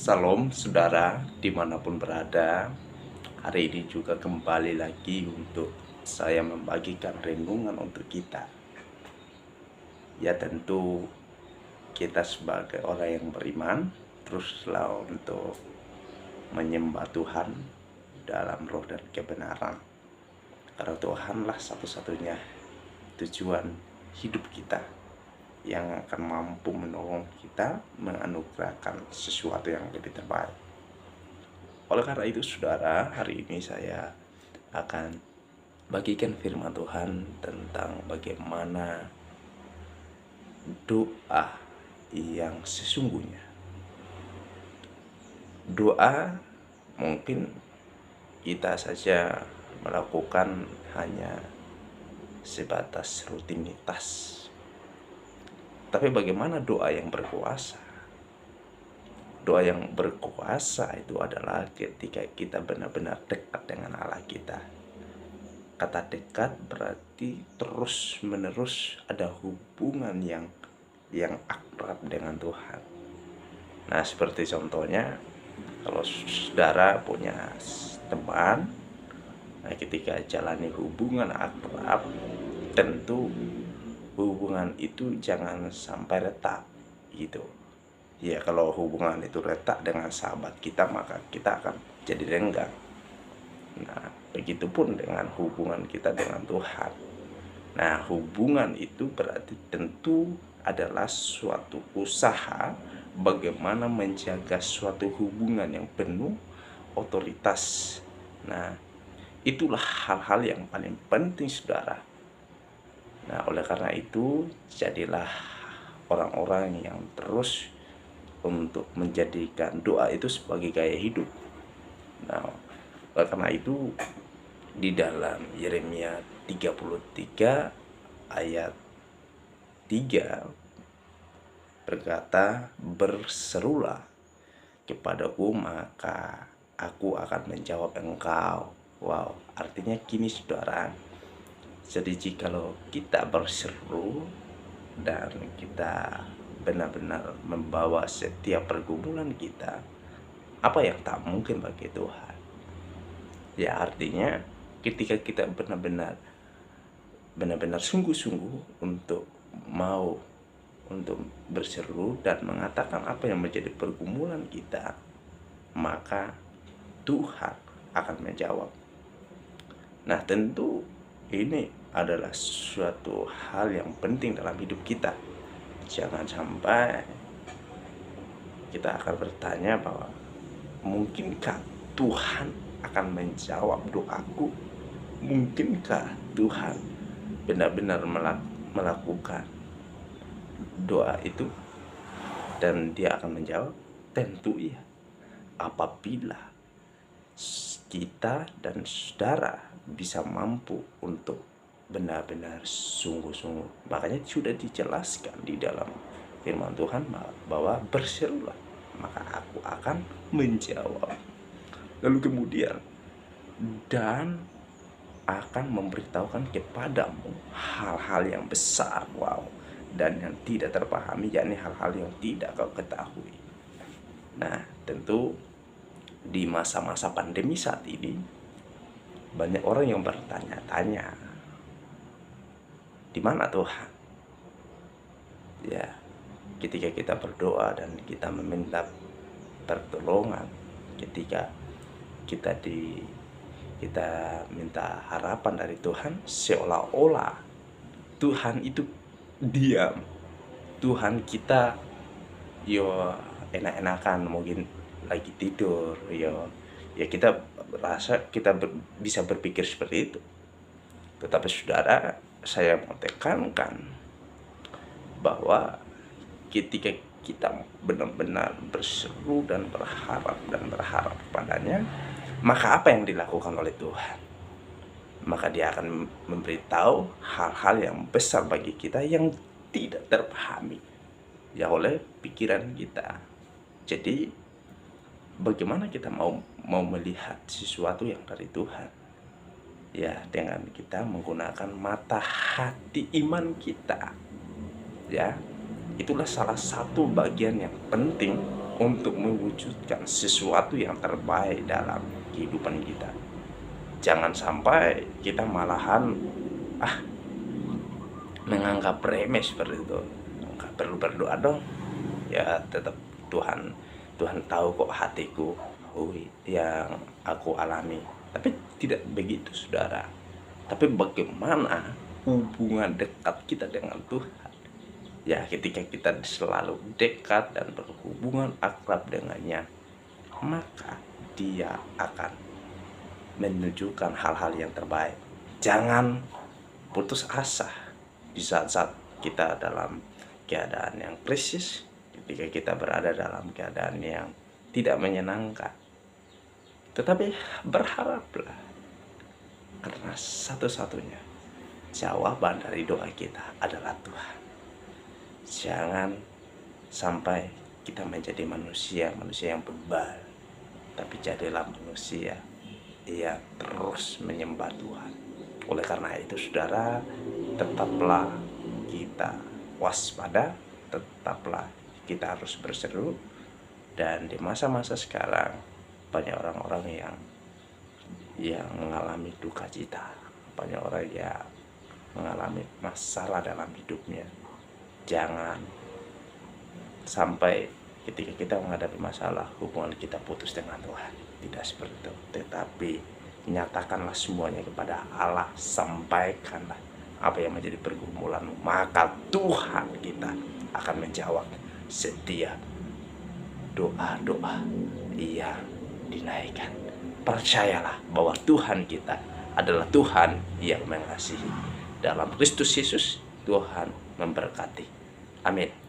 Salam saudara dimanapun berada. Hari ini juga kembali lagi untuk saya membagikan renungan untuk kita. Ya tentu kita sebagai orang yang beriman teruslah untuk menyembah Tuhan dalam roh dan kebenaran. Karena Tuhanlah satu-satunya tujuan hidup kita yang akan mampu menolong kita menganugerahkan sesuatu yang lebih terbaik. Oleh karena itu saudara, hari ini saya akan bagikan firman Tuhan tentang bagaimana doa yang sesungguhnya. Doa mungkin kita saja melakukan hanya sebatas rutinitas. Tapi bagaimana doa yang berkuasa? Doa yang berkuasa itu adalah ketika kita benar-benar dekat dengan Allah kita. Kata dekat berarti terus-menerus ada hubungan yang akrab dengan Tuhan. Nah, seperti contohnya kalau saudara punya teman, nah ketika jalani hubungan akrab, tentu hubungan itu jangan sampai retak gitu. Ya, kalau hubungan itu retak dengan sahabat kita, maka kita akan jadi renggang. Nah, begitupun dengan hubungan kita dengan Tuhan. Nah, hubungan itu berarti tentu adalah suatu usaha bagaimana menjaga suatu hubungan yang penuh otoritas. Nah, itulah hal-hal yang paling penting, saudara. Nah, oleh karena itu, jadilah orang-orang yang terus untuk menjadikan doa itu sebagai gaya hidup. Nah, oleh karena itu di dalam Yeremia 33 ayat 3 berkata, "Berserulah kepadaku, maka aku akan menjawab engkau." Wow, artinya gini saudara. Jadi jikalau kita berseru dan kita benar-benar membawa setiap pergumulan kita, apa yang tak mungkin bagi Tuhan? Ya, artinya ketika kita benar-benar sungguh-sungguh untuk mau untuk berseru dan mengatakan apa yang menjadi pergumulan kita, maka Tuhan akan menjawab. Nah, tentu ini adalah suatu hal yang penting dalam hidup kita. Jangan sampai kita akan bertanya bahwa mungkinkah Tuhan akan menjawab doaku? Mungkinkah Tuhan benar-benar melakukan doa itu dan dia akan menjawab? Tentu iya, apabila kita dan saudara bisa mampu untuk benar-benar sungguh-sungguh. Makanya sudah dijelaskan di dalam firman Tuhan bahwa berserulah maka aku akan menjawab. Lalu kemudian dan akan memberitahukan kepadamu hal-hal yang besar, wow, dan yang tidak terpahami, yakni hal-hal yang tidak kau ketahui. Nah, tentu di masa-masa pandemi saat ini banyak orang yang bertanya-tanya, di mana Tuhan? Ya, ketika kita berdoa dan kita meminta pertolongan, ketika kita minta harapan dari Tuhan, seolah-olah Tuhan itu diam. Tuhan kita enak-enakan, mungkin lagi tidur, ya kita rasa kita bisa berpikir seperti itu. Tetapi saudara, saya mau tekankan bahwa ketika kita benar-benar berseru dan berharap padanya, maka apa yang dilakukan oleh Tuhan? Maka dia akan memberitahu hal-hal yang besar bagi kita yang tidak terpahami ya oleh pikiran kita. Jadi bagaimana kita mau melihat sesuatu yang dari Tuhan? Ya, dengan kita menggunakan mata hati iman kita. Ya, itulah salah satu bagian yang penting untuk mewujudkan sesuatu yang terbaik dalam kehidupan kita. Jangan sampai kita malahan menganggap remeh seperti itu. Nggak perlu berdoa dong. Ya tetap Tuhan Tuhan tahu kok hatiku, yang aku alami. Tapi tidak begitu, saudara. Tapi bagaimana hubungan dekat kita dengan Tuhan? Ya ketika kita selalu dekat dan berhubungan akrab dengannya, maka dia akan menunjukkan hal-hal yang terbaik. Jangan putus asa di saat-saat kita dalam keadaan yang krisis, ketika kita berada dalam keadaan yang tidak menyenangkan. Tetapi berharaplah, karena satu-satunya jawaban dari doa kita adalah Tuhan. Jangan sampai kita menjadi manusia yang bebal, tapi jadilah manusia yang terus menyembah Tuhan. Oleh karena itu, saudara, tetaplah kita waspada, tetaplah kita harus berseru. Dan di masa-masa sekarang banyak orang-orang yang mengalami duka cita, banyak orang yang mengalami masalah dalam hidupnya. Jangan sampai ketika kita menghadapi masalah, hubungan kita putus dengan Tuhan. Tidak seperti itu, tetapi nyatakanlah semuanya kepada Allah, sampaikanlah apa yang menjadi pergumulanmu, maka Tuhan kita akan menjawab setiap doa-doa yang dinaikkan. Percayalah bahwa Tuhan kita adalah Tuhan yang mengasihi. Dalam Kristus Yesus, Tuhan memberkati. Amin.